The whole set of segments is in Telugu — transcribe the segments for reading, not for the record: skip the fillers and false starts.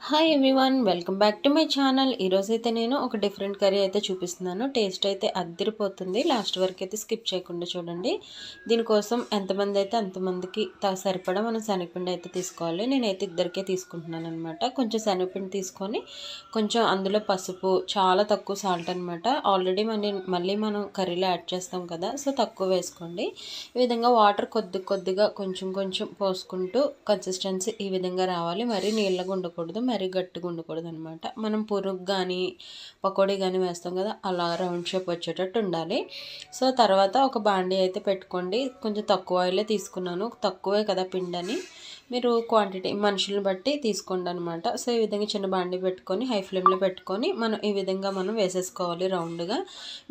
Hi everyone, welcome back to my channel. ఈరోజు అయితే నేను ఒక డిఫరెంట్ కర్రీ అయితే చూపిస్తున్నాను. టేస్ట్ అయితే అద్దిరిపోతుంది. లాస్ట్ వరకు అయితే స్కిప్ చేయకుండా చూడండి. దీనికోసం ఎంతమంది అయితే అంతమందికి సరిపడా మనం శనగపిండి అయితే తీసుకోవాలి. నేనైతే ఇద్దరికే తీసుకుంటున్నాను అనమాట. కొంచెం శనగపిండి తీసుకొని కొంచెం అందులో పసుపు, చాలా తక్కువ సాల్ట్ అనమాట. ఆల్రెడీ మళ్ళీ మనం కర్రీలో యాడ్ చేస్తాం కదా, సో తక్కువ వేసుకోండి. ఈ విధంగా వాటర్ కొద్దిగా కొంచెం పోసుకుంటూ కన్సిస్టెన్సీ ఈ విధంగా రావాలి. మరీ నీళ్ళగా ఉండకూడదు, మరీ గట్టిగా ఉండకూడదు అనమాట. మనం పురుగు కానీ పకోడీ కానీ వేస్తాం కదా, అలా రౌండ్ షేప్ వచ్చేటట్టు ఉండాలి. సో తర్వాత ఒక బాండీ అయితే పెట్టుకోండి. కొంచెం తక్కువ ఆయిలే తీసుకున్నాను, తక్కువే కదా పిండి అని. మీరు క్వాంటిటీ మనుషులను బట్టి తీసుకోండి అనమాట. సో ఈ విధంగా చిన్న బాండీ పెట్టుకొని హై ఫ్లేమ్లో పెట్టుకొని ఈ విధంగా మనం వేసేసుకోవాలి రౌండ్గా.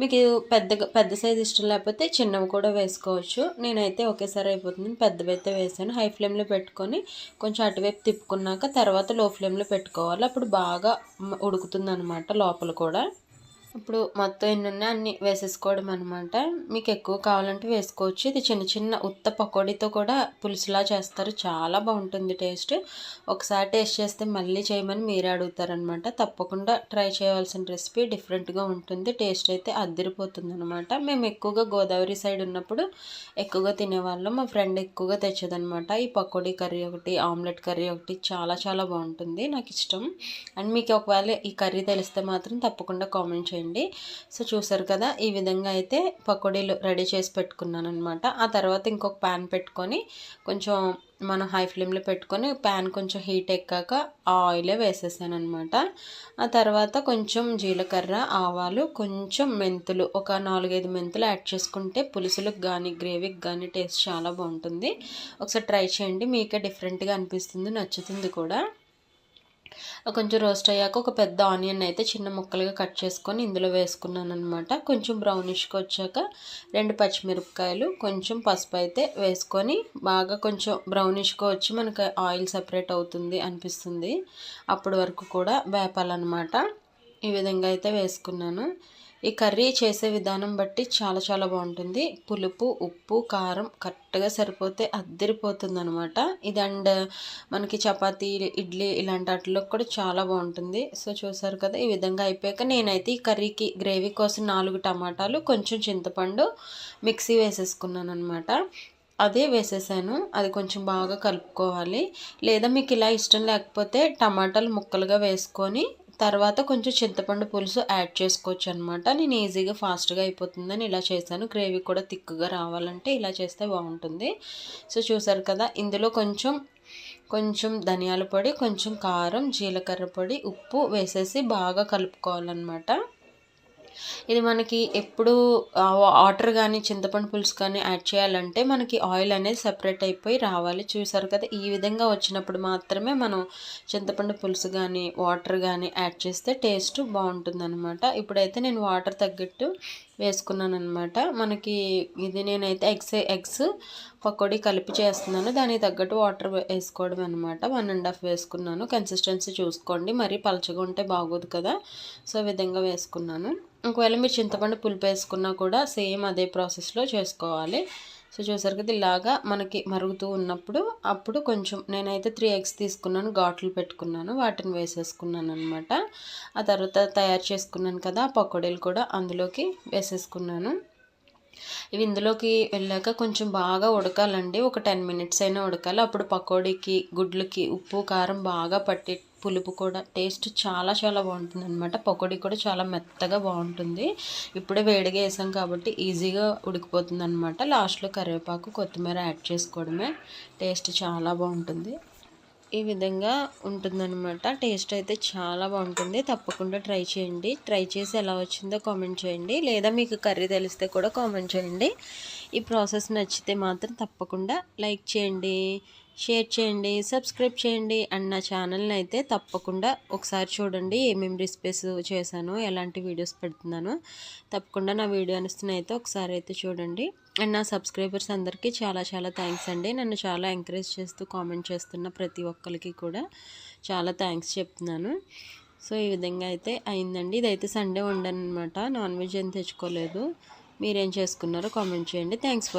మీకు పెద్ద సైజు ఇష్టం లేకపోతే చిన్నవి కూడా వేసుకోవచ్చు. నేనైతే ఒకేసారి అయిపోతుంది, పెద్దవి అయితే వేసాను. హై ఫ్లేమ్లో పెట్టుకొని కొంచెం అటువైపు తిప్పుకున్నాక తర్వాత లో ఫ్లేమ్లో పెట్టుకోవాలి. అప్పుడు బాగా ఉడుకుతుంది అనమాట లోపల కూడా. ఇప్పుడు మొత్తం ఎన్ని ఉన్నాయి అన్నీ వేసేసుకోవడం అనమాట. మీకు ఎక్కువ కావాలంటే వేసుకోవచ్చు. ఇది చిన్న ఉత్త పకోడీతో కూడా పులుసులా చేస్తారు, చాలా బాగుంటుంది టేస్ట్. ఒకసారి టేస్ట్ చేస్తే మళ్ళీ చేయమని మీరే అడుగుతారనమాట. తప్పకుండా ట్రై చేయవలసిన రెసిపీ, డిఫరెంట్గా ఉంటుంది. టేస్ట్ అయితే అద్దిరిపోతుంది అనమాట. మేము ఎక్కువగా గోదావరి సైడ్ ఉన్నప్పుడు ఎక్కువగా తినేవాళ్ళం. మా ఫ్రెండ్ ఎక్కువగా తెచ్చేదనమాట. ఈ పకోడీ కర్రీ ఒకటి, ఆమ్లెట్ కర్రీ ఒకటి చాలా బాగుంటుంది, నాకు ఇష్టం. అండ్ మీకు ఒకవేళ ఈ కర్రీ తెలిస్తే మాత్రం తప్పకుండా కామెంట్ చేయండి. సో చూసారు కదా, ఈ విధంగా అయితే పకోడీలు రెడీ చేసి పెట్టుకున్నాను అనమాట. ఆ తర్వాత ఇంకొక ప్యాన్ పెట్టుకొని కొంచెం మనం హై ఫ్లేమ్లో పెట్టుకొని ప్యాన్ కొంచెం హీట్ ఎక్కాక ఆ ఆయిలే వేసేసాను అనమాట. ఆ తర్వాత కొంచెం జీలకర్ర, ఆవాలు, కొంచెం మెంతులు, ఒక 4-5 మెంతులు యాడ్ చేసుకుంటే పులుసులకు కానీ గ్రేవీకి కానీ టేస్ట్ చాలా బాగుంటుంది. ఒకసారి ట్రై చేయండి, మీకే డిఫరెంట్గా అనిపిస్తుంది, నచ్చుతుంది కూడా. కొంచెం రోస్ట్ అయ్యాక ఒక పెద్ద ఆనియన్ అయితే చిన్న ముక్కలుగా కట్ చేసుకొని ఇందులో వేసుకున్నాను అనమాట. కొంచెం బ్రౌనిష్గా వచ్చాక 2 పచ్చిమిరపకాయలు, కొంచెం పసుపు అయితే వేసుకొని బాగా కొంచెం బ్రౌనిష్గా వచ్చి మనకి ఆయిల్ సెపరేట్ అవుతుంది అనిపిస్తుంది, అప్పటి వరకు కూడా వేపాలన్నమాట. ఈ విధంగా అయితే వేసుకున్నాను. ఈ కర్రీ చేసే విధానం బట్టి చాలా బాగుంటుంది. పులుపు, ఉప్పు, కారం కరెక్ట్గా సరిపోతే అద్దిరిపోతుంది అనమాట ఇది. అండ్ మనకి చపాతీ, ఇడ్లీ ఇలాంటి వాటిలో కూడా చాలా బాగుంటుంది. సో చూసారు కదా, ఈ విధంగా అయిపోయాక నేనైతే ఈ కర్రీకి గ్రేవీ కోసం 4 టమాటాలు, కొంచెం చింతపండు మిక్సీ వేసేసుకున్నాను అనమాట. అదే వేసేసాను. అది కొంచెం బాగా కలుపుకోవాలి. లేదా మీకు ఇలా ఇష్టం లేకపోతే టమాటాలు ముక్కలుగా వేసుకొని తర్వాత కొంచెం చింతపండు పులుసు యాడ్ చేసుకోవచ్చు అనమాట. నేను ఈజీగా ఫాస్ట్గా అయిపోతుందని ఇలా చేశాను. గ్రేవీ కూడా థిక్గా రావాలంటే ఇలా చేస్తే బాగుంటుంది. సో చూసారు కదా, ఇందులో కొంచెం ధనియాల పొడి, కొంచెం కారం, జీలకర్ర పొడి, ఉప్పు వేసేసి బాగా కలుపుకోవాలన్నమాట. ఇది మనకి ఎప్పుడు వాటర్ కానీ చింతపండు పులుసు కానీ యాడ్ చేయాలంటే మనకి ఆయిల్ అనేది సెపరేట్ అయిపోయి రావాలి. చూసారు కదా, ఈ విధంగా వచ్చినప్పుడు మాత్రమే మనం చింతపండు పులుసు కానీ వాటర్ కానీ యాడ్ చేస్తే టేస్ట్ బాగుంటుంది అనమాట. ఇప్పుడైతే నేను వాటర్ తగ్గట్టు వేసుకున్నాను అనమాట. మనకి ఇది నేనైతే ఎగ్స్ పకోడీ కలిపి చేస్తున్నాను, దానికి తగ్గట్టు వాటర్ వేసుకోవడం అనమాట. 1.5 వేసుకున్నాను. కన్సిస్టెన్సీ చూసుకోండి, మరీ పలచగా ఉంటే బాగోదు కదా. సో ఈ విధంగా వేసుకున్నాను. ఒకవేళ మీరు చింతపండు పులుపు వేసుకున్నా కూడా సేమ్ అదే ప్రాసెస్లో చేసుకోవాలి. సో చూసారు కదా, ఇలాగా మనకి మరుగుతూ ఉన్నప్పుడు అప్పుడు కొంచెం నేనైతే 3 ఎగ్స్ తీసుకున్నాను, ఘాట్లు పెట్టుకున్నాను, వాటిని వేసేసుకున్నాను అనమాట. ఆ తర్వాత తయారు చేసుకున్నాను కదా పకోడీలు కూడా అందులోకి వేసేసుకున్నాను. ఇవి ఇందులోకి వెళ్ళాక కొంచెం బాగా ఉడకాలండి, ఒక 10 మినిట్స్ అయినా ఉడకాలి. అప్పుడు పకోడీకి గుడ్లకి ఉప్పు కారం బాగా పట్టి పులుపు కూడా టేస్ట్ చాలా బాగుంటుంది అనమాట. పకోడీ కూడా చాలా మెత్తగా బాగుంటుంది. ఇప్పుడే వేడిగా వేసాం కాబట్టి ఈజీగా ఉడికిపోతుంది అనమాట. లాస్ట్లో కరివేపాకు, కొత్తిమీర యాడ్ చేసుకోవడమే, టేస్ట్ చాలా బాగుంటుంది. ఈ విధంగా ఉంటుందన్నమాట. టేస్ట్ అయితే చాలా బాగుంటుంది, తప్పకుండా ట్రై చేయండి. ట్రై చేసి ఎలా వచ్చిందో కామెంట్ చేయండి, లేదా మీకు కర్రీ తెలిస్తే కూడా కామెంట్ చేయండి. ఈ ప్రాసెస్ నచ్చితే మాత్రం తప్పకుండా లైక్ చేయండి, షేర్ చేయండి, సబ్స్క్రైబ్ చేయండి. అండ్ నా ఛానల్ని అయితే తప్పకుండా ఒకసారి చూడండి, ఏమేమి రెసిపీస్ చేశానో, ఎలాంటి వీడియోస్ పెడుతున్నానో. తప్పకుండా నా వీడియో అయితే ఒకసారి అయితే చూడండి. అండ్ నా సబ్స్క్రైబర్స్ అందరికీ చాలా థ్యాంక్స్ అండి. నన్ను చాలా ఎంకరేజ్ చేస్తూ కామెంట్ చేస్తున్న ప్రతి ఒక్కరికి కూడా చాలా థ్యాంక్స్ చెప్తున్నాను. సో ఈ విధంగా అయితే అయిందండి. ఇదైతే సండే వండాను అనమాట, నాన్ వెజ్ ఏం తెచ్చుకోలేదు. మీరేం చేసుకున్నారో కామెంట్ చేయండి. Thanks for